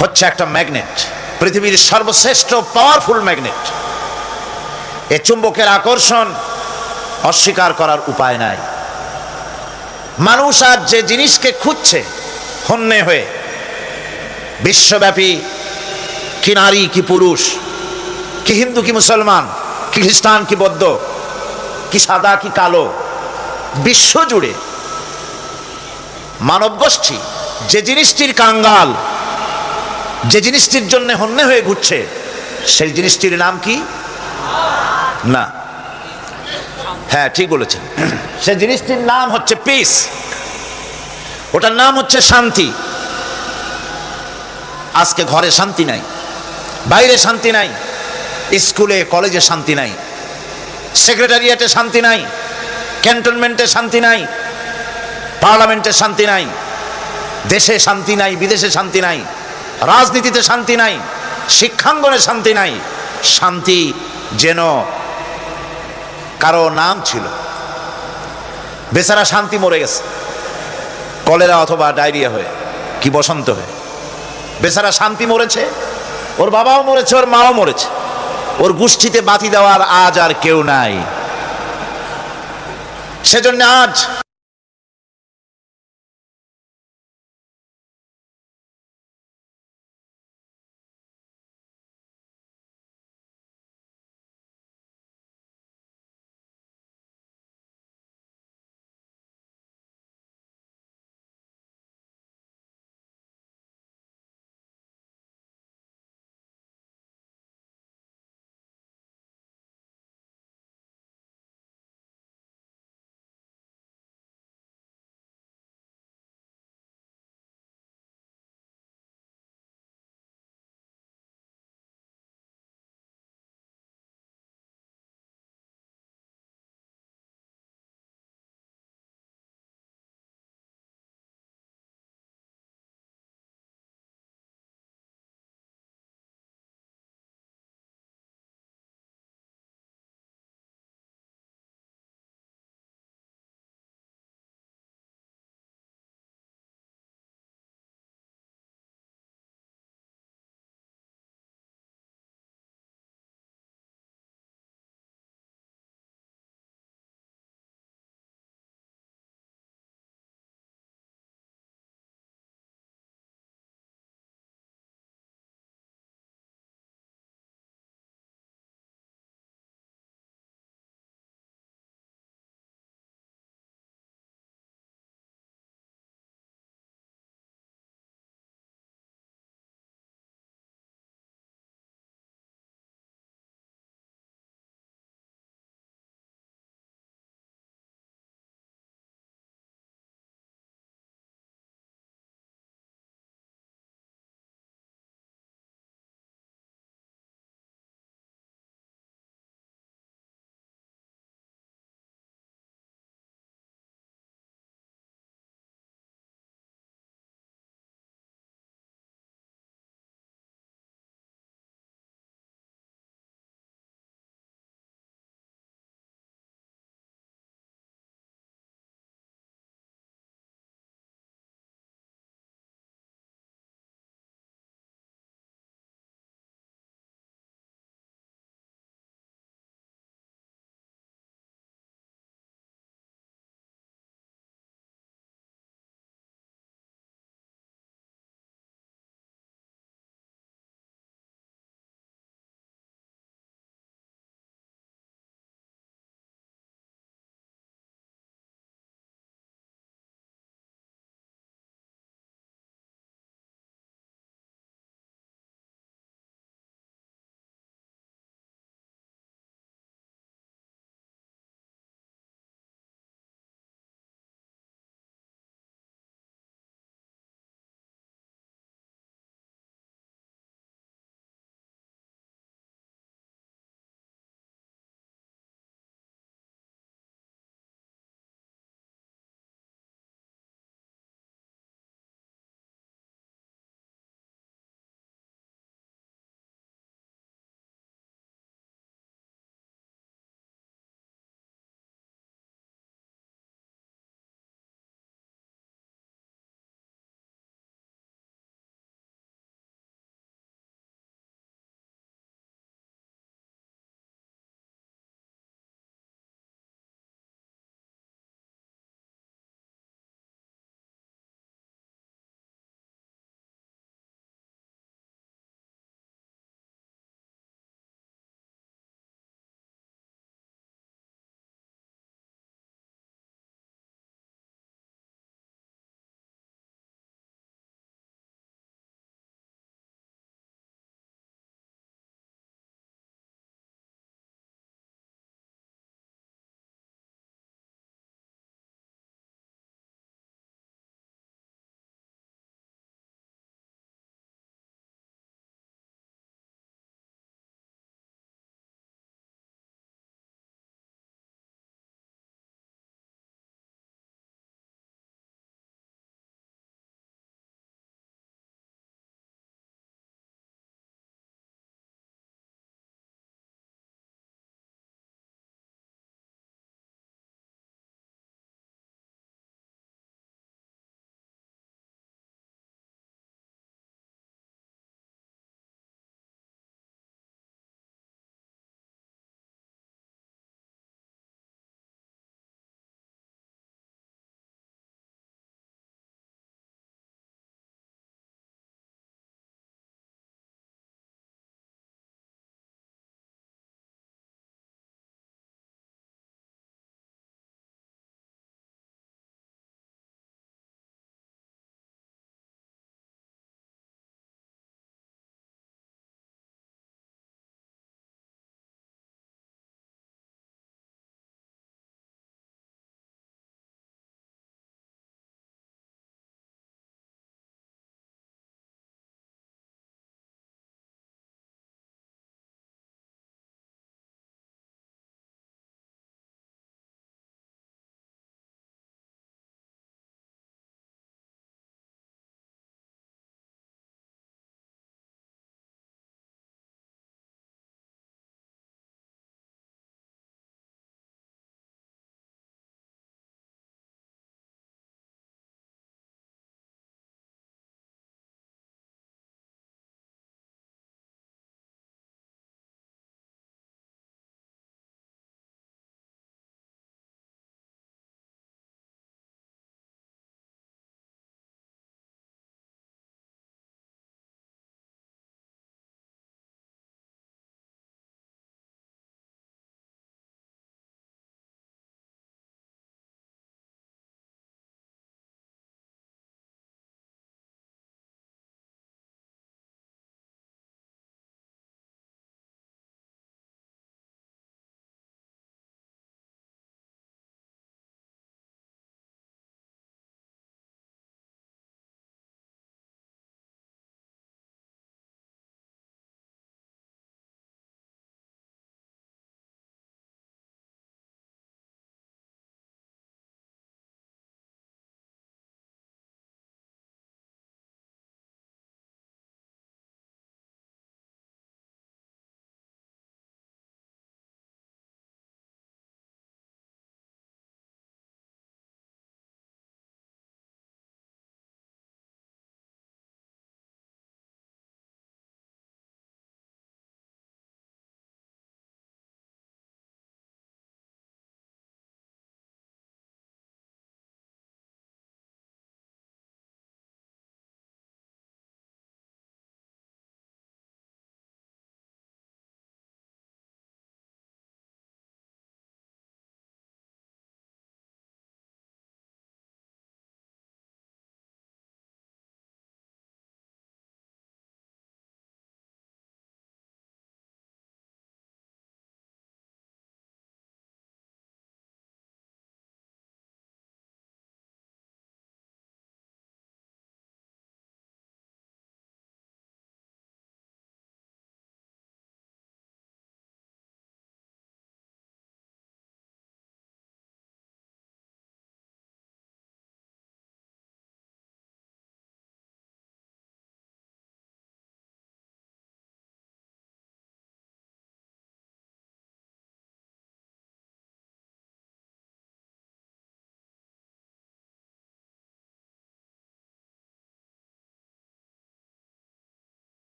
হচ্ছে একটা ম্যাগনেট, পৃথিবীর সর্বশ্রেষ্ঠ পাওয়ারফুল ম্যাগনেট। এ চুম্বকের আকর্ষণ অস্বীকার করার উপায় নাই। মানুষ আজ যে জিনিসকে খুঁজছে হন্যে হয়ে, বিশ্বব্যাপী, কি নারী কি পুরুষ, কি হিন্দু কি মুসলমান, কি খ্রিস্টান কি বৌদ্ধ, কি সাদা কি কালো, বিশ্বজুড়ে মানব গোষ্ঠী যে জিনিসটির কাঙ্গাল, যে জিনিসটির জন্য হন্যে হয়ে ঘুরছে, সেই জিনিসটির নাম কি? না, হ্যাঁ ঠিক বলেছেন, সেই জিনিসটির নাম হচ্ছে পিস, ওটার নাম হচ্ছে শান্তি। আজকে ঘরে শান্তি নাই, বাইরে শান্তি নাই, স্কুলে কলেজে শান্তি নাই, সেক্রেটারিয়েটে শান্তি নাই, ক্যান্টনমেন্টে শান্তি নাই, পার্লামেন্টে শান্তি নাই, দেশে শান্তি নাই, বিদেশে শান্তি নাই, রাজনীতিতে শান্তি নাই, শিক্ষাঙ্গনে শান্তি নাই। শান্তি যেন কারো নাম ছিল। বেচারা শান্তি মরে গেছে কলেরা অথবা ডায়রিয়া হয়ে, কি বসন্ত হয়ে। বেচারা শান্তি মরেছে, ওর বাবাও মরেছে, ওর মাও মরেছে, ওর গোষ্ঠীতে বাতি দেওয়ার আজ আর কেউ নাই। সেজন্য আজ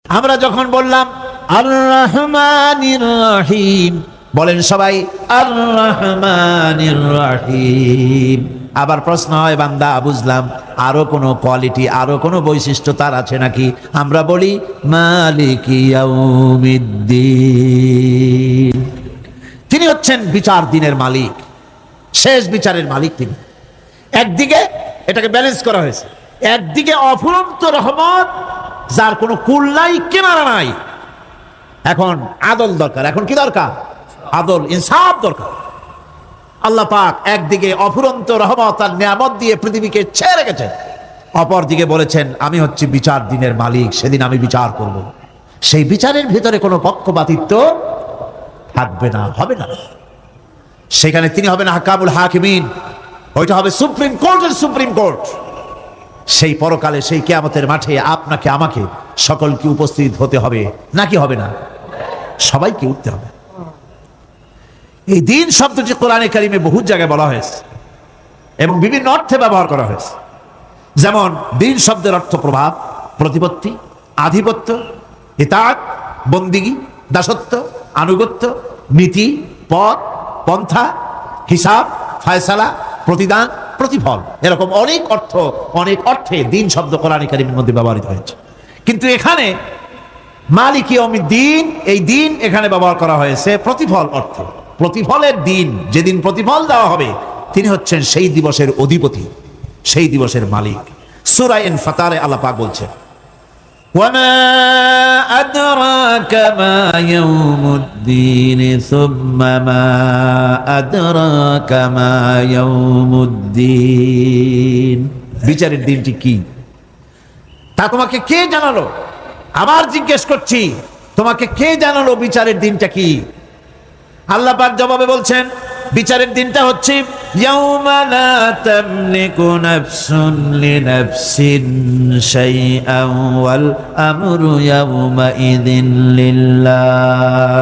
আমরা যখন বললাম আর রহমানির রহিম, বলেন সবাই আর রহমানির রহিম। আবার প্রশ্ন হয়, বান্দা বুঝলাম, আরো কোনো কোয়ালিটি, আরো কোনো বৈশিষ্ট্য তার আছে নাকি? আমরা বলি মালিকি ইয়াউমিদ্দিন। তিনি হচ্ছেন বিচার দিনের মালিক, শেষ বিচারের মালিক তিনি। একদিকে এটাকে ব্যালেন্স করা হয়েছে, একদিকে অফুরন্ত রহমত, যার কোনো কুল নাই, কিনারা নাই। এখন আদল দরকার। এখন কি দরকার? আদল, ইনসাফ দরকার। আল্লাহ পাক একদিকে অফুরন্ত রহমত আর নিয়ামত দিয়ে পৃথিবীকে ছেড়ে রেখেছেন, অপর দিকে বলেছেন আমি হচ্ছি বিচার দিনের মালিক, সেদিন আমি বিচার করব। সেই বিচারের ভিতরে কোনো পক্ষপাতিত্ব থাকবে না, হবে না। সেখানে তিনি হবেন হাকামুল হাকিমিন, ওইটা হবে সুপ্রিম কোর্টের সুপ্রিম কোর্ট। সেই পরকালে, সেই কিয়ামতের মাঠে আপনাকে আমাকে সকলকে উপস্থিত হতে হবে, নাকি হবে না? সবাইকে উঠতে হবে। এই দিন শব্দটি কোরআনে কারিমে বহু জায়গায় বলা হয়েছে এবং বিভিন্ন অর্থে ব্যবহার করা হয়েছে। যেমন দিন শব্দের অর্থ প্রভাব, প্রতিপত্তি, আধিপত্য, ইতাআত, বন্দিগি, দাসত্ব, আনুগত্য, নীতি, পথ, পন্থা, হিসাব, ফায়সালা, প্রতিদান, প্রতিফল। এরকম অনেক অর্থ, অনেক অর্থে দিন শব্দ কোরআনে কারিমের মধ্যে ব্যবহৃত হয়েছে। কিন্তু এখানে মালিক ইয়াউমিদ্দিন, এই দিন এখানে ব্যবহার করা হয়েছে প্রতিফল অর্থে। প্রতিফলের দিন, যেদিন প্রতিফল দেওয়া হবে, তিনি হচ্ছেন সেই দিবসের অধিপতি, সেই দিবসের মালিক। সূরা ইনফিতারে আল্লাহ পাক বলছেন ওয়ামা আদরাকা মা ইয়াউমুদ্দিন সুম্মা মা আদরাকা মা ইয়াউমুদ্দিন। বিচারের দিনটি কি তা তোমাকে কে জানালো? আবার জিজ্ঞেস করছি, তোমাকে কে জানালো বিচারের দিনটা কি? আল্লাহ পাক জবাবে বলছেন বিচারের দিনটা হচ্ছে ইয়াউমা লা তামলিকু নাফসুন লিনাফসিন শাইআন ওয়াল আমরু ইয়াউমা ইযিন লিল্লাহ।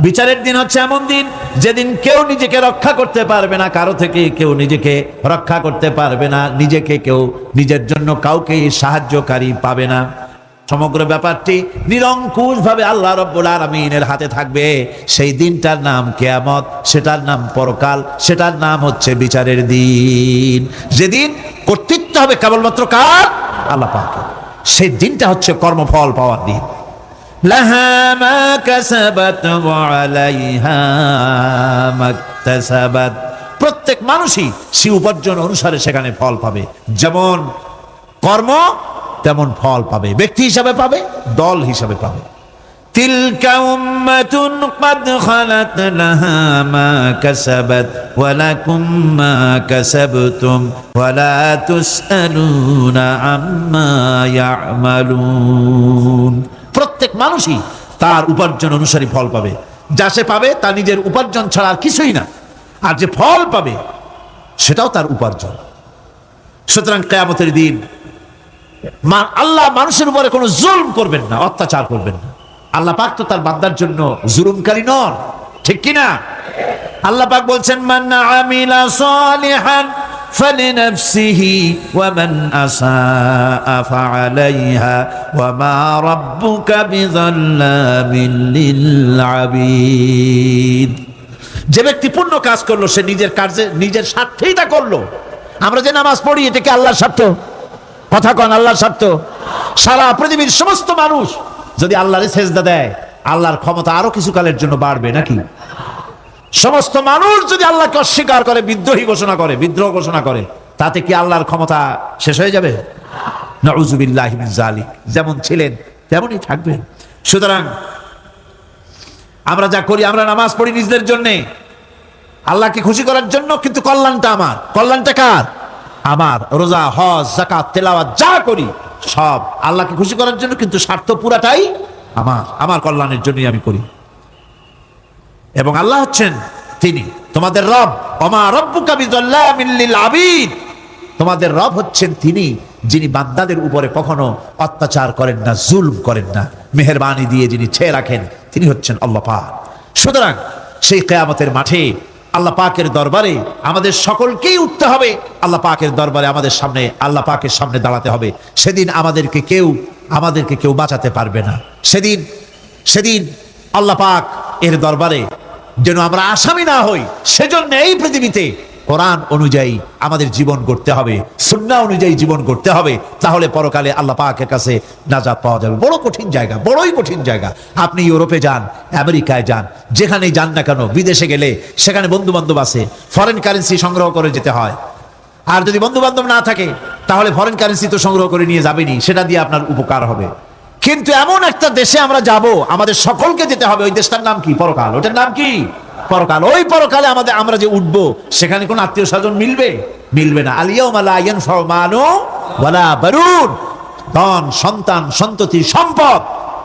বিচারের দিন হচ্ছে এমন দিন যেদিন কেউ নিজেকে রক্ষা করতে পারবে না, কারো থেকে কেউ নিজেকে রক্ষা করতে পারবে না, নিজেকে কেউ নিজের জন্য কাউকে সাহায্যকারী পাবে না। সমগ্র ব্যাপারটি নিরঙ্কুশ ভাবে আল্লাহ রাব্বুল আলামিনের হাতে থাকবে। সেই দিনটার নাম কিয়ামত, সেটার নাম পরকাল, সেটার নাম হচ্ছে বিচারের দিন। যেদিন কর্তৃত্ব হবে কেবলমাত্র কার? আল্লাহ পাকের। সেই দিনটা হচ্ছে কর্মফল পাওয়ার দিন। লাহা মা কাসাবাত ওয়া আলাইহা মাকতাসাবাত। প্রত্যেক মানুষই সে উপার্জন অনুসারে সেখানে ফল পাবে। যেমন কর্ম তেমন ফল পাবে, ব্যক্তি হিসাবে পাবে, দল হিসাবে পাবে। তিলকা উম্মাতুন ক্বাদ খালাত লাহা মা কাসাবাত ওয়া লাকুম মা কাসাবতুম ওয়া লা তুসআলুনা আম্মা ইয়ামালুন। প্রত্যেক মানুষই তার উপার্জন অনুসারী ফল পাবে। যা সে পাবে তা নিজের উপার্জন ছাড়া আর কিছুই না, আর যে ফল পাবে সেটাও তার উপার্জন। সুতরাং কিয়ামতের দিন আল্লাহ মানুষের উপরে কোনো জুলম করবেন না, অত্যাচার করবেন না। আল্লাহ পাক তো তার বান্দার জন্য জুলুমকারী নন, ঠিক কিনা? আল্লাহ পাক বলছেন মান আমিলা সালিহান ফালিনাফসিহি ওয়া মান আসাআ ফাআলাইহা ওয়া মা রাব্বুকা বিযাল্লামিন লিল আবিদ। যে ব্যক্তি পুণ্য কাজ করলো সে নিজের কাজে, নিজের স্বার্থেই তা করলো। আমরা যে নামাজ পড়ি এটা কি আল্লাহর স্বার্থ? কথা কন, আল্লাহর স্বার্থ? সারা পৃথিবীর সমস্ত মানুষ যদি আল্লাহরে সেজদা দেয়, আল্লাহর ক্ষমতা আরো কিছু কালের জন্য বাড়বে নাকি? সমস্ত মানুষ যদি আল্লাহকে অস্বীকার করে, বিদ্রোহী ঘোষণা করে, বিদ্রোহ ঘোষণা করে, তাতে কি আল্লাহর ক্ষমতা শেষ হয়ে যাবে? নাউযুবিল্লাহি মিন যালিক। যেমন ছিলেন তেমনই থাকবেন। সুতরাং আমরা যা করি, আমরা নামাজ পড়ি নিজেদের জন্য, আল্লাহকে খুশি করার জন্য, কিন্তু কল্যাণটা আমার। কল্যাণটা কার? আমার। রোজা, হজ, যাকাত, তেলাওয়াত যা করি সব আল্লাহকে খুশি করার জন্য, কিন্তু স্বার্থ পুরাটাই আমার, আমার কল্যাণের জন্যই আমি করি। এবং আল্লাহ হচ্ছেন তিনি তোমাদের রব। ওমা রাব্বুকা বিযাল্লামিন লিল আবিদ। তোমাদের রব হচ্ছেন তিনি যিনি বান্দাদের উপরে কখনো অত্যাচার করেন না, জুলম করেন না, মেহেরবানি দিয়ে যিনি ছেয়ে রাখেন, তিনি হচ্ছেন আল্লাহ পাক। সুতরাং সেই কিয়ামতের মাঠে আল্লাহ পাকের দরবারে আমাদের সকলকেই উঠতে হবে। আল্লাহ পাকের দরবারে আমাদের সামনে, আল্লাহ পাকের সামনে দাঁড়াতে হবে। সেদিন আমাদেরকে কেউ আমাদেরকে কেউ বাঁচাতে পারবে না। সেদিন সেদিন আল্লাহ পাক এর দরবারে যেন আমরা আসামি না হই, সেজন্য এই পৃথিবীতে কোরআন অনুযায়ী আমাদের জীবন করতে হবে, সুন্নাহ অনুযায়ী জীবন করতে হবে, তাহলে পরকালে আল্লাহ পাকের কাছে নাজাত পাওয়া যাবে। বড় কঠিন জায়গা, বড়ই কঠিন জায়গা। আপনি ইউরোপে যান, আমেরিকায় যান, যেখানেই যান না কেন, বিদেশে গেলে সেখানে বন্ধু বান্ধব আছে, ফরেন কারেন্সি সংগ্রহ করে যেতে হয়। আর যদি বন্ধু বান্ধব না থাকে তাহলে ফরেন কারেন্সি তো সংগ্রহ করে নিয়ে যাবেনি, সেটা দিয়ে আপনার উপকার হবে। কিন্তু এমন একটা দেশে আমরা যাব, আমাদের সকলকে যেতে হবে। ওই দেশটার নাম কি? পরকাল। ওটার নাম কি? পরকাল। ওই পরকালে আমরা যে উঠবো, সেখানে কোন আত্মীয় স্বজন মিলবে না। আলিয়াউমা লা ইয়ানফাউ মালুন ওয়ালা বানুন, ধন, সন্তান, সন্ততি, সম্পদ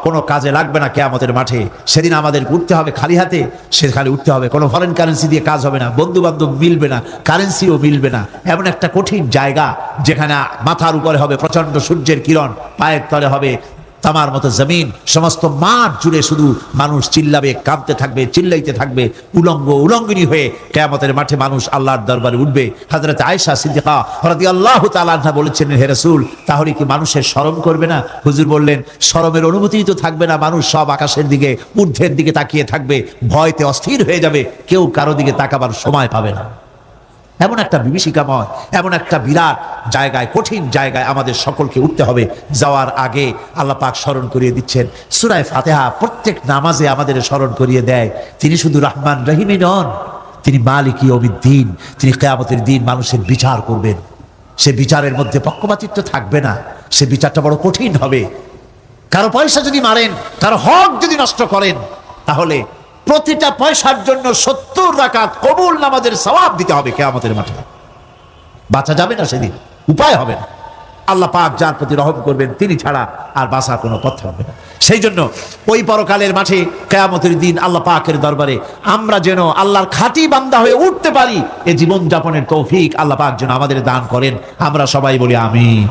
কোনো কাজে লাগবে না কিয়ামতের মাঠে। সেদিন আমাদের উঠতে হবে খালি হাতে, সেখানে উঠতে হবে। কোনো ফরেন কারেন্সি দিয়ে কাজ হবে না, বন্ধু বান্ধব মিলবে না, কারেন্সিও মিলবে না। এমন একটা কঠিন জায়গা যেখানে মাথার উপরে হবে প্রচন্ড সূর্যের কিরণ, পায়ের তলে হবে তামার মতো জমিন, সমস্ত মাঠ জুড়ে শুধু মানুষ চিল্লাবে, কাঁদতে থাকবে, চিল্লাইতে থাকবে, উলঙ্গিনী হয়ে কিয়ামতের মাঠে মানুষ আল্লাহর দরবারে উঠবে। হযরত আয়েশা সিদ্দিকা রাদিয়াল্লাহু তাআলা আনহা বলেছেন, হে রাসূল, তাহলে কি মানুষের শরম করবে না? হুজুর বললেন, শরমের অনুভূতিই তো থাকবে না। মানুষ সব আকাশের দিকে, ঊর্ধ্বের দিকে তাকিয়ে থাকবে, ভয়তে অস্থির হয়ে যাবে, কেউ কারো দিকে তাকাবার সময় পাবে না। এমন একটা বিভীষিকাময়, এমন একটা বিরাট জায়গায়, কঠিন জায়গায় আমাদের সকলকে উঠতে হবে। যাওয়ার আগে আল্লাহ পাক স্মরণ করিয়ে দিচ্ছেন, সূরা ফাতিহা প্রত্যেক নামাজে আমাদের স্মরণ করিয়ে দেয়, তিনি শুধু রহমান রহিমই নন, তিনি মালিক ইয়াউমিদ্দিন। তিনি কিয়ামতের দিন মানুষের বিচার করবেন। সে বিচারের মধ্যে পক্ষপাতিত্ব থাকবে না, সে বিচারটা বড় কঠিন হবে। কারো পয়সা যদি মারেন, কারো হক যদি নষ্ট করেন, তাহলে প্রতিটা পয়সার জন্য 70 রাকাত কবুল নামাজের সওয়াব দিতে হবে কিয়ামতের মাঠে। বাঁচা যাবে না সেদিন, উপায় হবে না। আল্লাহ পাক যার প্রতি রহম করবেন, তিনি ছাড়া আর বাঁচার কোনো পথ হবে না। সেই জন্য ওই পরকালের মাঠে কিয়ামতের দিন আল্লাহ পাকের দরবারে আমরা যেন আল্লাহর খাঁটি বান্দা হয়ে উঠতে পারি, এই জীবন যাপনের তৌফিক আল্লাহ পাক যেন আমাদের দান করেন। আমরা সবাই বলি আমিন।